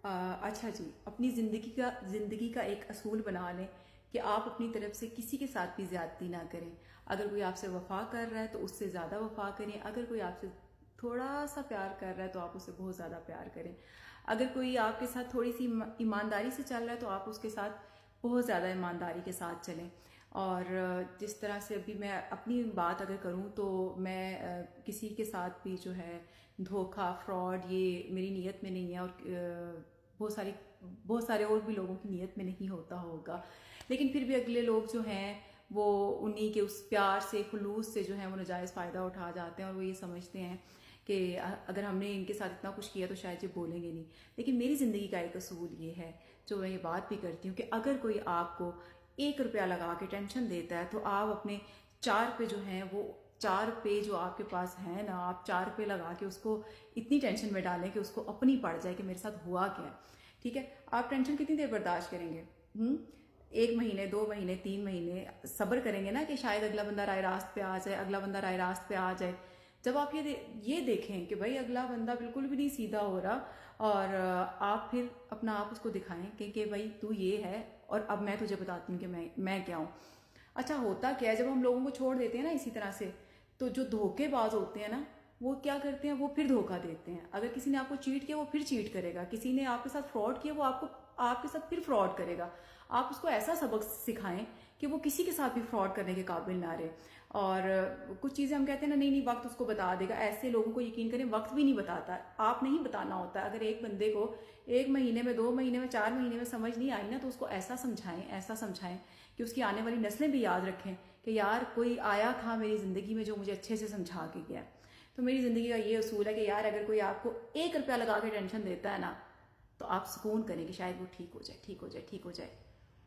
اچھا جی، اپنی زندگی کا ایک اصول بنا لیں کہ آپ اپنی طرف سے کسی کے ساتھ بھی زیادتی نہ کریں. اگر کوئی آپ سے وفا کر رہا ہے تو اس سے زیادہ وفا کریں. اگر کوئی آپ سے تھوڑا سا پیار کر رہا ہے تو آپ اسے بہت زیادہ پیار کریں. اگر کوئی آپ کے ساتھ تھوڑی سی ایمانداری سے چل رہا ہے تو آپ اس کے ساتھ بہت زیادہ ایمانداری کے ساتھ چلیں. اور جس طرح سے ابھی میں اپنی بات اگر کروں تو میں کسی کے ساتھ بھی جو ہے دھوکہ فراڈ یہ میری نیت میں نہیں ہے، اور بہت سارے اور بھی لوگوں کی نیت میں نہیں ہوتا ہوگا. لیکن پھر بھی اگلے لوگ جو ہیں وہ انہی کے اس پیار سے خلوص سے جو ہے وہ ناجائز فائدہ اٹھا جاتے ہیں، اور وہ یہ سمجھتے ہیں کہ اگر ہم نے ان کے ساتھ اتنا کچھ کیا تو شاید یہ بولیں گے نہیں. لیکن میری زندگی کا ایک اصول یہ ہے جو میں یہ بات بھی کرتی ہوں کہ اگر کوئی آپ کو 1 روپیہ لگا کے ٹینشن دیتا ہے تو آپ اپنے 4 روپے جو ہیں وہ 4 روپے جو آپ کے پاس ہیں نا، آپ 4 روپے لگا کے اس کو اتنی ٹینشن میں ڈالیں کہ اس کو اپنی پڑ جائے کہ میرے ساتھ ہوا کیا ہے. ٹھیک ہے، آپ ٹینشن کتنی دیر برداشت کریں گے؟ 1 مہینے، 2 مہینے، 3 مہینے صبر کریں گے نا کہ شاید اگلا بندہ رائے راست پہ آ جائے، اگلا بندہ رائے راست پہ آ جائے. جب آپ یہ دیکھیں کہ بھائی اگلا بندہ بالکل بھی نہیں سیدھا ہو رہا، اور آپ پھر اپنا آپ اس کو دکھائیں کہ بھائی تو یہ ہے اور اب میں تجھے بتاتی ہوں کہ میں کیا ہوں. اچھا ہوتا کیا ہے جب ہم لوگوں کو چھوڑ دیتے ہیں نا اسی طرح سے، تو جو دھوکے باز ہوتے ہیں نا وہ کیا کرتے ہیں، وہ پھر دھوکہ دیتے ہیں. اگر کسی نے آپ کو چیٹ کیا وہ پھر چیٹ کرے گا، کسی نے آپ کے ساتھ فراڈ کیا وہ آپ کے ساتھ پھر فراڈ کرے گا. آپ اس کو ایسا سبق سکھائیں کہ وہ کسی کے ساتھ بھی فراڈ کرنے کے قابل نہ رہے. اور کچھ چیزیں ہم کہتے ہیں نا نہیں وقت اس کو بتا دے گا، ایسے لوگوں کو یقین کریں وقت بھی نہیں بتاتا. آپ نہیں بتانا ہوتا. اگر ایک بندے کو 1 مہینے میں، 2 مہینے میں، 4 مہینے میں سمجھ نہیں آئی نا تو اس کو ایسا سمجھائیں کہ اس کی آنے والی نسلیں بھی یاد رکھیں کہ یار کوئی آیا تھا میری زندگی میں جو مجھے اچھے سے سمجھا کے گیا. تو میری زندگی کا یہ اصول ہے کہ یار اگر کوئی آپ کو 1 روپیہ لگا کے ٹینشن دیتا ہے نا تو آپ سکون کریں کہ شاید وہ ٹھیک ہو جائے.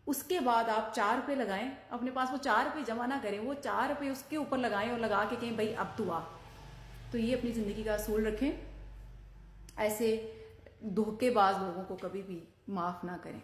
اس کے بعد آپ 4 روپے لگائیں اپنے پاس، وہ 4 روپے جمع نہ کریں، وہ 4 روپے اس کے اوپر لگائیں اور لگا کے کہیں بھائی اب تو آ. تو یہ اپنی زندگی کا اصول رکھیں، ایسے دھوکے باز لوگوں کو کبھی بھی معاف نہ کریں.